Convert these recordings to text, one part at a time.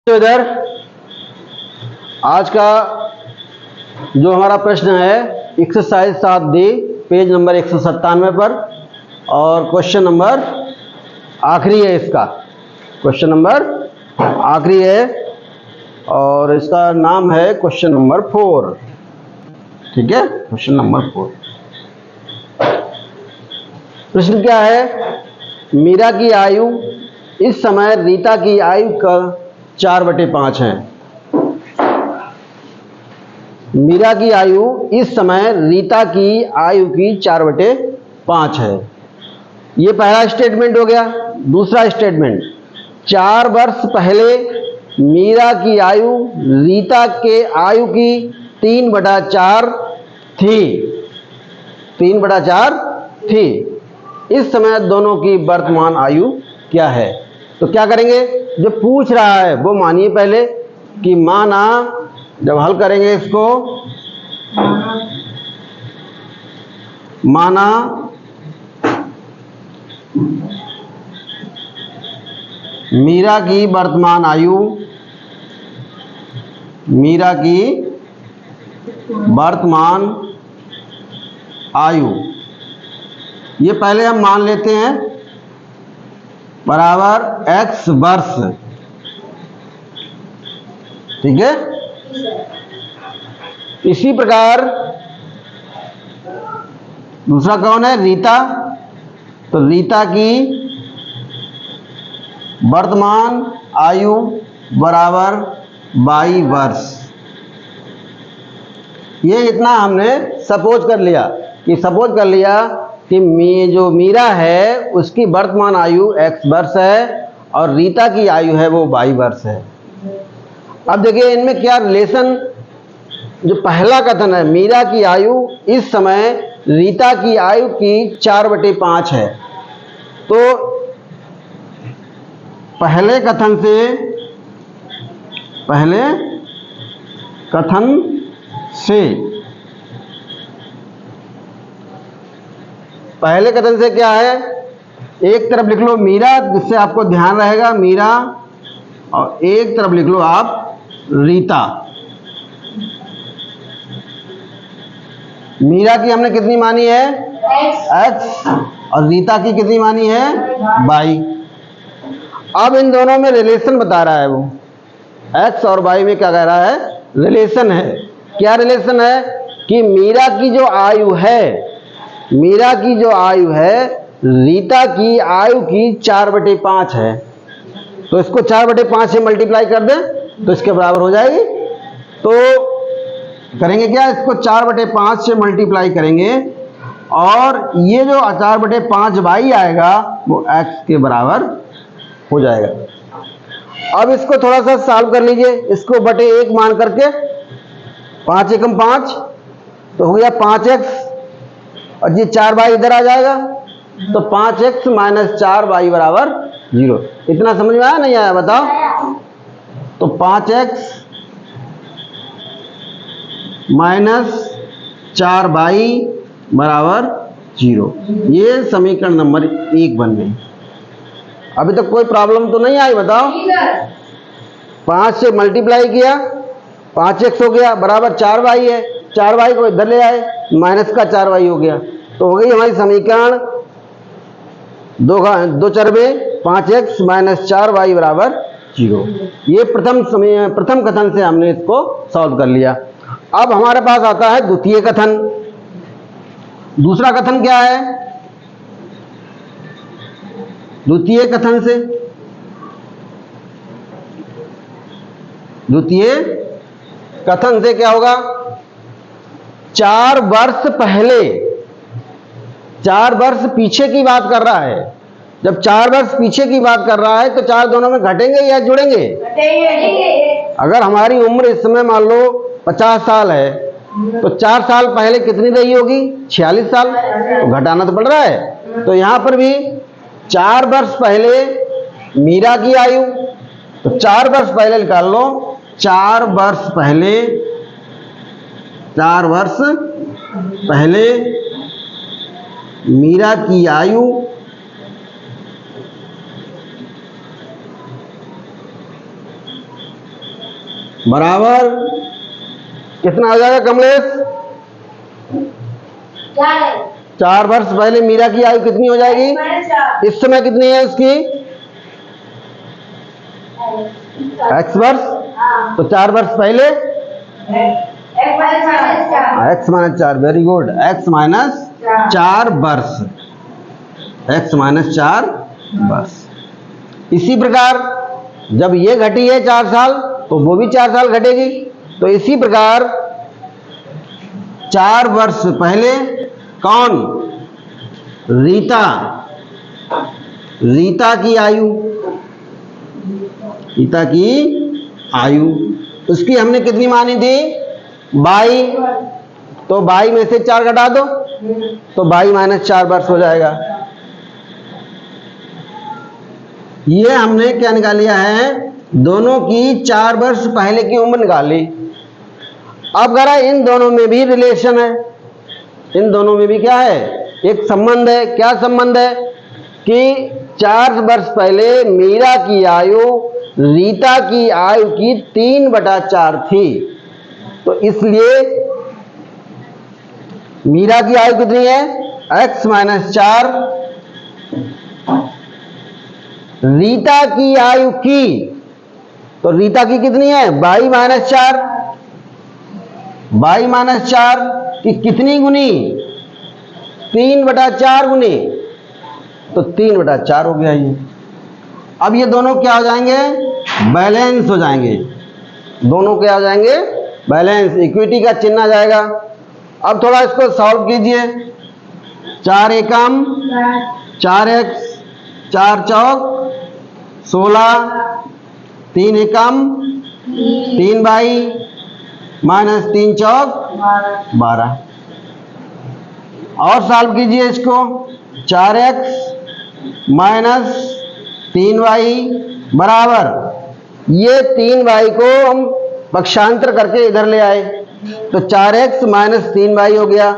तो इधर आज का जो हमारा प्रश्न है एक्सरसाइज 7D पेज नंबर 197 पर, और क्वेश्चन नंबर आखिरी है। इसका क्वेश्चन नंबर आखिरी है और इसका नाम है क्वेश्चन नंबर 4। ठीक है, क्वेश्चन नंबर 4। प्रश्न क्या है? मीरा की आयु इस समय रीता की आयु का 4/5 है। मीरा की आयु इस समय रीता की आयु की 4/5 है। ये पहला स्टेटमेंट हो गया। दूसरा स्टेटमेंट, 4 वर्ष पहले मीरा की आयु रीता के आयु की 3/4 थी। 3/4 थी। इस समय दोनों की वर्तमान आयु क्या है? तो क्या करेंगे, जो पूछ रहा है वो मानिए पहले कि माना, जब हल करेंगे इसको, माना मीरा की वर्तमान आयु, मीरा की वर्तमान आयु, ये पहले हम मान लेते हैं बराबर x वर्ष। ठीक है। इसी प्रकार दूसरा कौन है? रीता। तो रीता की वर्तमान आयु बराबर 22 वर्ष। ये इतना हमने सपोज कर लिया कि जो मीरा है उसकी वर्तमान आयु x वर्ष है और रीता की आयु है वो 22 वर्ष है। अब देखिए इनमें क्या रिलेशन। जो पहला कथन है, मीरा की आयु इस समय रीता की आयु की 4/5 है, तो पहले कथन से क्या है, एक तरफ लिख लो मीरा, जिससे आपको ध्यान रहेगा मीरा, और एक तरफ लिख लो आप रीता। मीरा की हमने कितनी मानी है? x, और रीता की कितनी मानी है? y। अब इन दोनों में रिलेशन बता रहा है वो, x और y में क्या कह रहा है? रिलेशन है। क्या रिलेशन है? कि मीरा की जो आयु है रीता की आयु की 4/5 है। तो इसको 4/5 से मल्टीप्लाई कर दें तो इसके बराबर हो जाएगी। तो करेंगे क्या, इसको 4/5 से मल्टीप्लाई करेंगे और ये जो 4/5y आएगा वो x के बराबर हो जाएगा। अब इसको थोड़ा सा सॉल्व कर लीजिए, इसको बटे 1 मान करके, 5 एकम 5 तो हो गया 5x, और ये 4y इधर आ जाएगा तो 5x - 4y बराबर 0। इतना समझ में आया नहीं आया बताओ? तो 5x - 4y बराबर 0। ये समीकरण नंबर 1 बन गई। अभी तक कोई प्रॉब्लम तो नहीं आई बताओ? 5 से मल्टीप्लाई किया, 5x हो गया बराबर 4y है, 4y को इधर ले आए, माइनस का 4y हो गया, तो हो गई हमारी समीकरण 2 चरबे 5x - 4y बराबर 0। ये प्रथम कथन से हमने इसको सॉल्व कर लिया। अब हमारे पास आता है द्वितीय कथन। दूसरा कथन क्या है? द्वितीय कथन से क्या होगा? 4 वर्ष पहले, 4 वर्ष पीछे की बात कर रहा है। जब 4 वर्ष पीछे की बात कर रहा है तो 4 दोनों में घटेंगे या जुड़ेंगे? अगर हमारी उम्र इस समय मान लो 50 साल है तो 4 साल पहले कितनी रही होगी? 46 साल। तो घटाना तो पड़ रहा है। तो यहां पर भी 4 वर्ष पहले मीरा की आयु, तो 4 वर्ष पहले निकाल लो। 4 वर्ष पहले मीरा की आयु बराबर कितना हो जाएगा कमलेश? 4 वर्ष पहले मीरा की आयु कितनी हो जाएगी? इस समय कितनी है उसकी? x वर्ष। तो 4 वर्ष पहले x minus 4, very good, x minus 4 वर्ष, x माइनस 4 वर्ष। इसी प्रकार जब ये घटी है 4 साल तो वो भी 4 साल घटेगी। तो इसी प्रकार 4 वर्ष पहले कौन? रीता की आयु, रीता की आयु उसकी हमने कितनी मानी थी? 22। तो 22 में से 4 घटा दो तो 22 माइनस 4 वर्ष हो जाएगा। ये हमने क्या निकाल लिया है? दोनों की 4 वर्ष पहले की उम्र निकाली। अब जरा इन दोनों में भी रिलेशन है, इन दोनों में भी क्या है? एक संबंध है। क्या संबंध है? कि 4 वर्ष पहले मीरा की आयु रीता की आयु की 3/4 थी। तो इसलिए मीरा की आयु कितनी है? x minus 4। रीता की आयु की, तो रीता की कितनी है? 22 माइनस 4। 22 माइनस 4 की कितनी गुनी? 3/4 गुनी, तो 3/4 हो गया ये। अब ये दोनों क्या हो जाएंगे? बैलेंस हो जाएंगे। दोनों क्या हो जाएंगे? बैलेंस। इक्विटी का चिन्ह आ जाएगा। अब थोड़ा इसको सॉल्व कीजिए। 4 एकम 4x, 4 Chowk 16, 3 Ekam 3 by minus 3 चौक 12। और सॉल्व कीजिए इसको। 4x माइनस 3y बराबर, ये 3y को हम पक्षांतर करके इधर ले आए तो 4x माइनस 3y हो गया।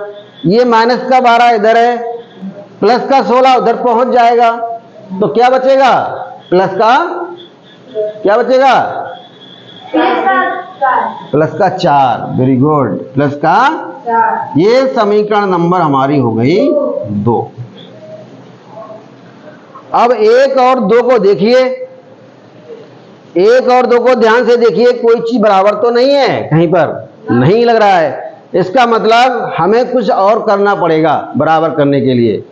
ये माइनस का 12 इधर है, प्लस का 16 उधर पहुंच जाएगा। तो क्या बचेगा? प्लस का क्या बचेगा? प्लस का 4। वेरी गुड, प्लस का 4। ये समीकरण नंबर हमारी हो गई 2। अब 1 और 2 को देखिए, 1 और 2 को ध्यान से देखिए। कोई चीज बराबर तो नहीं है, कहीं पर नहीं लग रहा है। इसका मतलब हमें कुछ और करना पड़ेगा बराबर करने के लिए।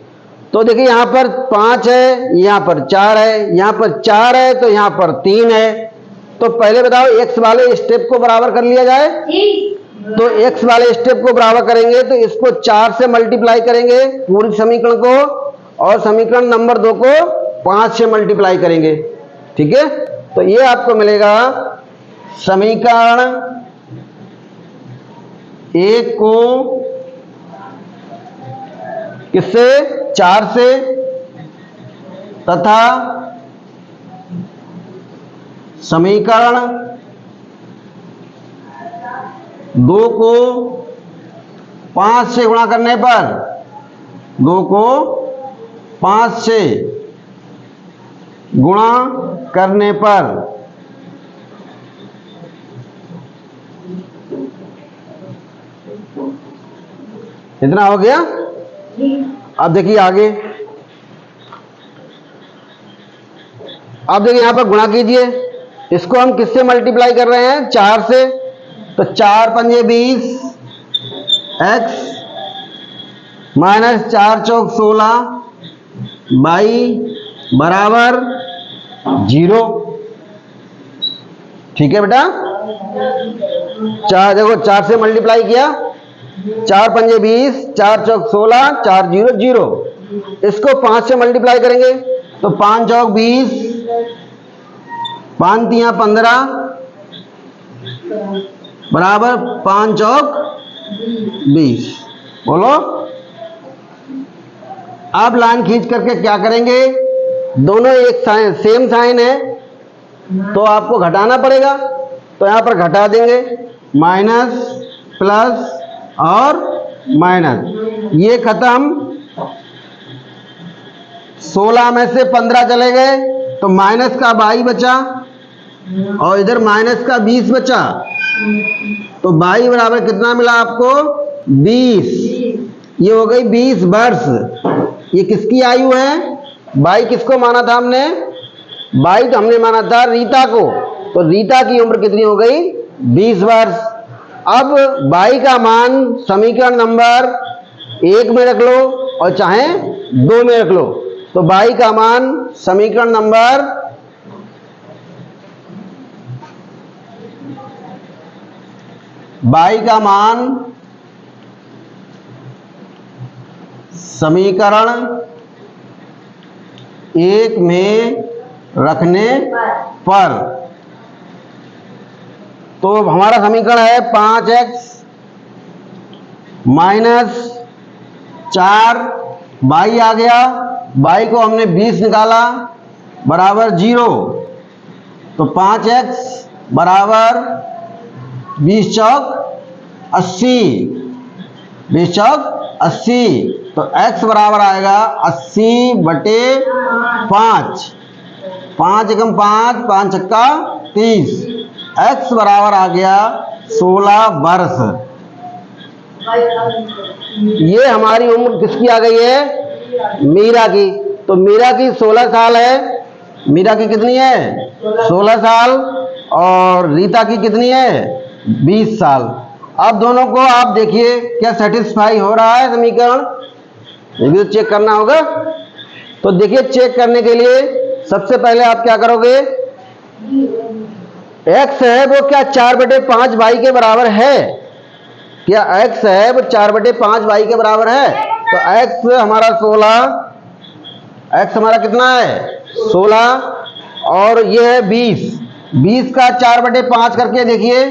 तो देखिए यहाँ पर 5 है, यहाँ पर 4 है, यहाँ पर 4 है तो यहाँ पर 3 है। तो पहले बताओ x वाले स्टेप को बराबर कर लिया जाए। तो x वाले स्टेप को बराबर करेंगे तो इसको 4 से मल्टीप्लाई करेंगे पूरी समीकरण को, और समीकरण नंबर 2 को 5 से मल्टीप्लाई करेंगे। ठीक है, तो ये आपको मिलेगा समीकरण 1 को किससे? 4 से, तथा समीकरण 2 को 5 से गुणा करने पर, 2 को 5 से गुणा करने पर इतना हो गया। अब देखिए आगे, अब देखिए यहां पर गुणा कीजिए। इसको हम किससे मल्टीप्लाई कर रहे हैं? 4 से। तो 4 पंजे 20 x माइनस 4 चौक 16 बाई बराबर 0। ठीक है बेटा, 4 देखो 4 से मल्टीप्लाई किया, 4 पंजे 20, 4 चौक 16, 4 0 0। इसको 5 से मल्टीप्लाई करेंगे तो 5 चौक 20, 5 तिया 15 बराबर 5 चौक 20। बोलो। अब लाइन खींच करके क्या करेंगे? दोनों एक साइन, सेम साइन है तो आपको घटाना पड़ेगा। तो यहां पर घटा देंगे, माइनस प्लस और माइनस, ये खत्म। 16 में से 15 चले गए तो माइनस का 22 बचा और इधर माइनस का 20 बचा। तो बाई बराबर कितना मिला आपको? 20। ये हो गई 20 वर्ष। ये किसकी आयु है? बाई किसको माना था हमने? बाई तो हमने माना था रीता को। तो रीता की उम्र कितनी हो गई? 20 वर्ष। अब बाई का मान समीकरण नंबर 1 में रख लो और चाहे 2 में रख लो। तो बाई का मान समीकरण नंबर समीकरण 1 में रखने पर, तो हमारा समीकरण है 5x माइनस 4, बाई आ गया। बाई को हमने 20 निकाला बराबर 0। तो 5x बराबर 20 चौक 80, 20 चौक 80। तो x बराबर आएगा 80/5। 5 एकम 5, 5 छक्का 30। x बराबर आ गया 16 वर्ष। ये हमारी उम्र किसकी आ गई है? मीरा की। तो मीरा की 16 साल है। मीरा की कितनी है? 16 साल। और रीता की कितनी है? 20 साल। अब दोनों को आप देखिए क्या सेटिस्फाई हो रहा है समीकरण? ये भी तो चेक करना होगा। तो देखिए, चेक करने के लिए सबसे पहले आप क्या करोगे? x है वो क्या 4/5 बाई के बराबर है? क्या x है वो 4/5 बाई के बराबर है? तो x हमारा 16, x हमारा कितना है? 16। और ये है 20। 20 का 4/5 करके देखिए,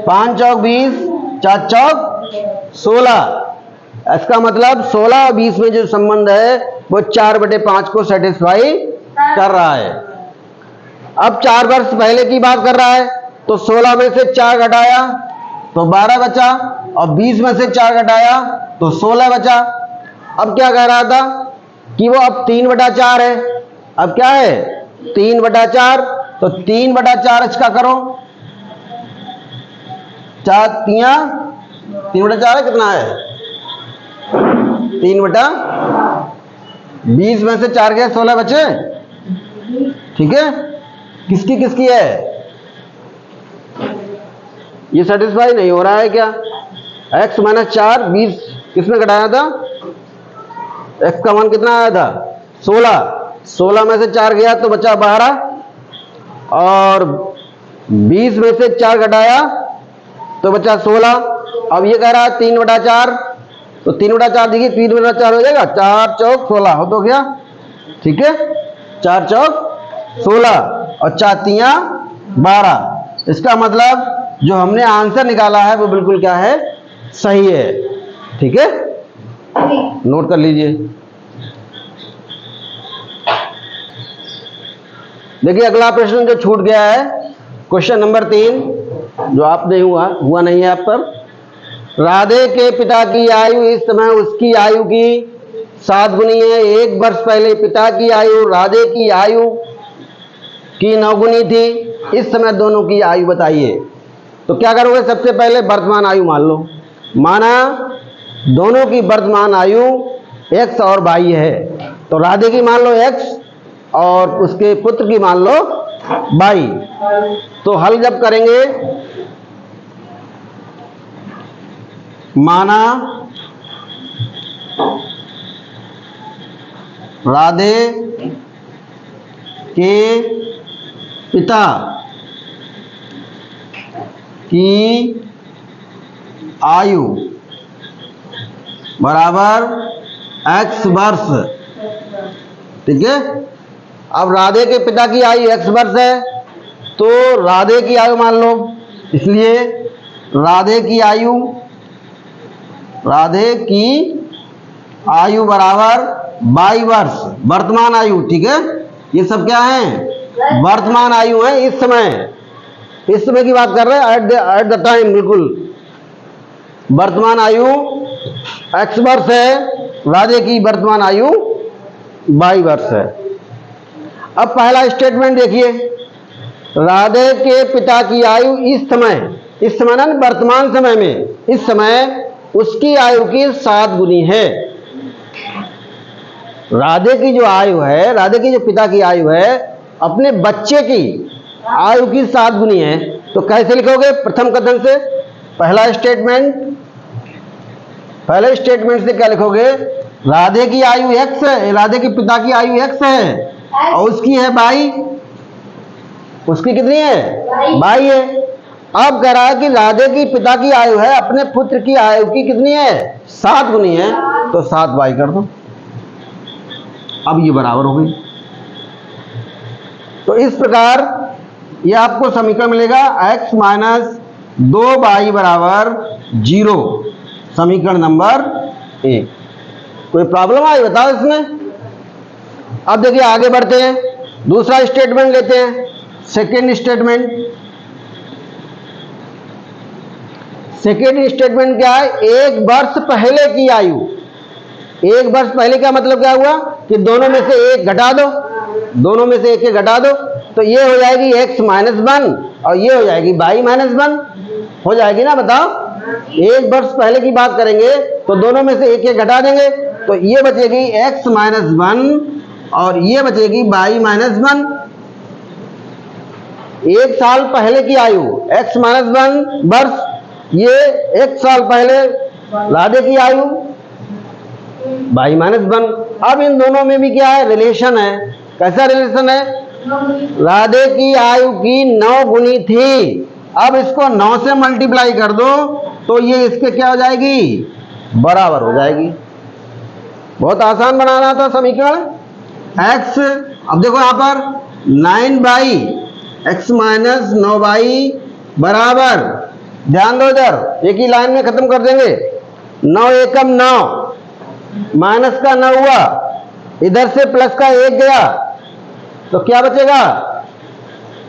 5 चौक 20, 4 चौक 16। इसका मतलब 16 और 20 में जो संबंध है वो 4/5 को सेटिस्फाई कर रहा है। अब 4 वर्ष पहले की बात कर रहा है, तो 16 में से 4 घटाया तो 12 बचा, और 20 में से 4 घटाया तो 16 बचा। अब क्या कह रहा था कि वो अब 3/4 है। अब क्या है? 3/4। तो 3/4 इसका करो, 4 3 3/4 कितना है? 3/20 में से 4 गए 16 बचे। ठीक है, किसकी किसकी है? ये सेटिस्फाई नहीं हो रहा है क्या? x माइनस 4, 20 किसमें घटाया था? x का मान कितना आया था? 16। 16 में से 4 गया तो बचा 12, और 20 में से 4 घटाया तो बचा 16। अब ये कह रहा है 3/4। तो 3/4 देखिए, 3/4 हो जाएगा, 4 चौक 16 हो तो गया। ठीक है, 4 चौक 16 और 4 तिया 12। इसका मतलब जो हमने आंसर निकाला है वो बिल्कुल क्या है? सही है। ठीक है, नोट कर लीजिए। देखिए, अगला प्रश्न जो छूट गया है, क्वेश्चन नंबर 3, जो आपने हुआ नहीं है आप पर। राधे के पिता की आयु इस समय उसकी आयु की 7 गुनी है। 1 वर्ष पहले पिता की आयु राधे की आयु की 9 गुनी थी। इस समय दोनों की आयु बताइए। तो क्या करोगे? सबसे पहले वर्तमान आयु मान लो। माना दोनों की वर्तमान आयु x और y है, तो राधे की मान लो x और उसके पुत्र की मान लो y। तो हल जब करेंगे, माना राधे के पिता की आयु बराबर x वर्ष। ठीक है, अब राधे के पिता की आयु x वर्ष है, तो राधे की आयु मान लो। इसलिए राधे की आयु बराबर 22 वर्ष, वर्तमान आयु। ठीक है, ये सब क्या है? वर्तमान आयु है। इस समय की बात कर रहे हैं, एट द टाइम। बिल्कुल, वर्तमान आयु x वर्ष है, राधे की वर्तमान आयु 22 वर्ष है। अब पहला स्टेटमेंट देखिए, राधे के पिता की आयु इस समय ना वर्तमान समय में, इस समय उसकी आयु की 7 गुनी है। राधे की जो आयु है, राधे की जो पिता की आयु है अपने बच्चे की आयु की 7 गुनी है। तो कैसे लिखोगे? प्रथम कथन से पहले स्टेटमेंट से क्या लिखोगे? राधे की आयु x है, राधे के पिता की आयु x है और उसकी है 22। उसकी कितनी है? 22 है। अब कह रहा है कि राधे की पिता की आयु है अपने पुत्र की आयु की कितनी है? 7 गुनी है। तो 7 बाई कर दो। अब ये बराबर हो गई। तो इस प्रकार ये आपको समीकरण मिलेगा x माइनस 2y बराबर 0, समीकरण नंबर 1। कोई प्रॉब्लम आई बताओ इसमें? अब देखिए आगे बढ़ते हैं, दूसरा स्टेटमेंट लेते हैं। सेकेंड स्टेटमेंट क्या है? 1 वर्ष पहले की आयु। 1 वर्ष पहले का मतलब क्या हुआ कि दोनों में से एक घटा दो, दोनों में से एक घटा दो। तो ये हो जाएगी x माइनस 1 और ये हो जाएगी y माइनस 1 हो जाएगी ना। बताओ 1 वर्ष पहले की बात करेंगे तो दोनों में से एक घटा देंगे तो ये बचेगी x माइनस 1 और ये बचेगी y माइनस 1। 1 साल पहले की आयु x माइनस 1 वर्ष, ये 1 साल पहले राधे की आयु y माइनस 1। अब इन दोनों में भी क्या है? रिलेशन है। कैसा रिलेशन है? राधे की आयु की 9 गुनी थी। अब इसको 9 से मल्टीप्लाई कर दो तो ये इसके क्या हो जाएगी? बराबर हो जाएगी। बहुत आसान बनाना था समीकरण। x, अब देखो यहां पर 9y x माइनस 9y बराबर, ध्यान दो इधर एक ही लाइन में खत्म कर देंगे। 9 एकम 9, माइनस का 9 हुआ, इधर से प्लस का 1 गया तो क्या बचेगा?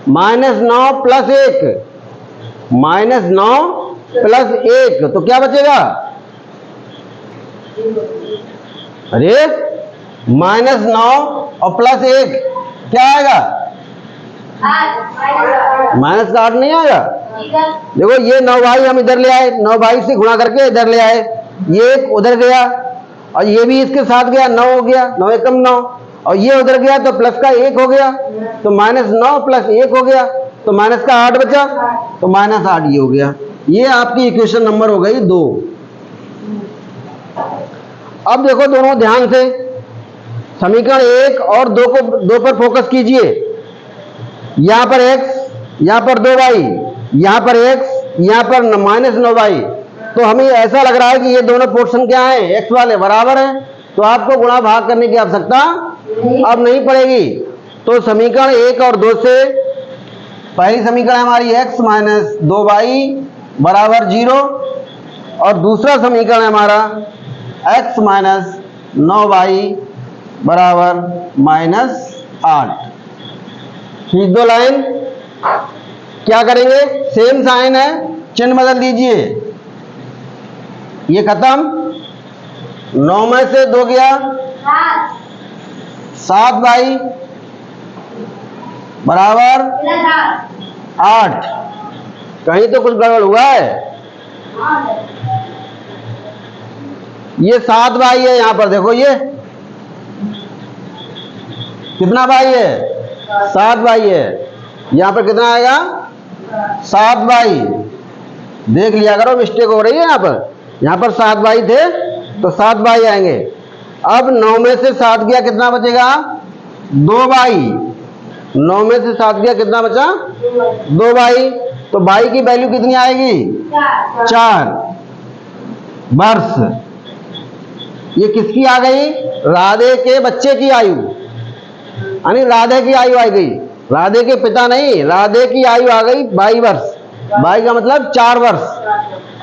माइनस 9 प्लस 1, माइनस 9 प्लस 1 तो क्या बचेगा? अरे माइनस 9 और प्लस 1 क्या आएगा? माइनस का 8 नहीं आएगा। देखो ये 9y हम इधर ले आए, 9y से गुणा करके इधर ले आए, ये उधर गया और ये भी इसके साथ गया, 9 हो गया, 9 एकम 9 और ये उधर गया तो प्लस का 1 हो गया तो माइनस 9 प्लस 1 हो गया तो माइनस का 8 बचा तो माइनस 8 ये हो गया। ये आपकी इक्वेशन नंबर हो गई 2। अब देखो दोनों ध्यान से, समीकरण 1 और 2 पर फोकस कीजिए। यहां पर x, यहां पर 2y, यहां पर x, यहां पर माइनस 9y। तो हमें ऐसा लग रहा है कि ये दोनों पोर्शन क्या है? x वाले बराबर हैं। तो आपको गुणा भाग करने की आवश्यकता अब नहीं पड़ेगी। तो समीकरण 1 और 2 से पहली समीकरण हमारी x माइनस 2y बराबर 0 और दूसरा समीकरण हमारा x माइनस 9y बराबर माइनस 8। खींच दो लाइन। क्या करेंगे? सेम साइन है, चिन्ह बदल दीजिए। ये खत्म, 9 में से 2 गया 7y बराबर 8। कहीं तो कुछ गड़बड़ हुआ है। ये 7y है, यहां पर देखो ये कितना y है? 7y है। यहां पर कितना आएगा? 7y। देख लिया करो, मिस्टेक हो रही है यहां पर 7y थे तो 7y आएंगे। अब 9 में से 7 गया, कितना बचेगा? 2y। 9 में से 7 गया, कितना बचा? 2y। तो y की वैल्यू कितनी आएगी? 4 वर्ष। ये किसकी आ गई? राधे के बच्चे की आयु, यानी राधे की आयु आ गई, राधे के पिता नहीं, राधे की आयु आ गई 22 वर्ष। 22 का मतलब 4 वर्ष।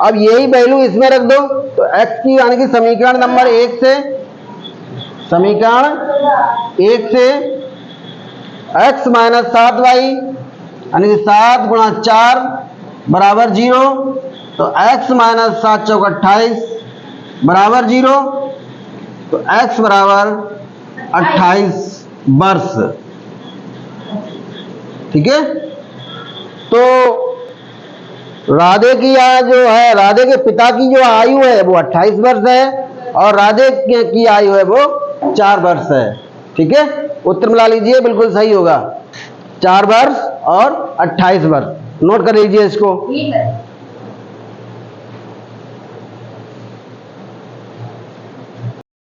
अब यही वैल्यू इसमें रख दो तो x की, यानी कि समीकरण नंबर 1 से, समीकरण 1 से x माइनस 7y यानी कि 7 गुणा 4 बराबर 0। तो x माइनस 7 चौक 28 बराबर 0। तो x बराबर 28 वर्ष। ठीक है। राधे की जो है, राधे के पिता की जो आयु है वो 28 वर्ष है और राधे की आयु है वो 4 वर्ष है। ठीक है, उत्तर मिला लीजिए, बिल्कुल सही होगा, 4 वर्ष और 28 वर्ष। नोट कर लीजिए इसको। ठीक है।